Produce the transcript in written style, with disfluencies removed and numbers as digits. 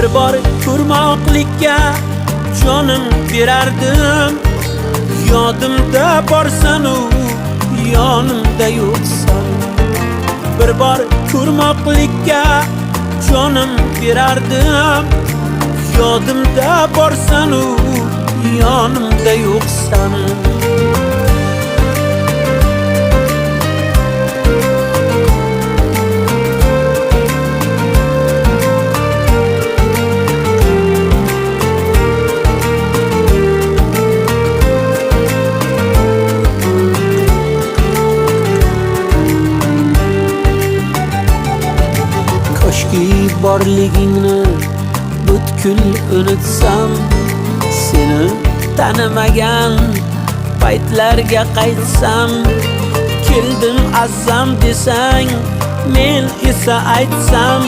Bir bor ko'rmoqlikka jonim berardim. Yodimda borsan u yonimda yo'qsan. Bir bor ko'rmoqlikka jonim berardim. Yodimda borsan u yonimda yo'qsan. Koshki borligingni butkul unutsam, seni tanimagan paytlarga qaytsam. Keldim azam desang, men esa aytsam,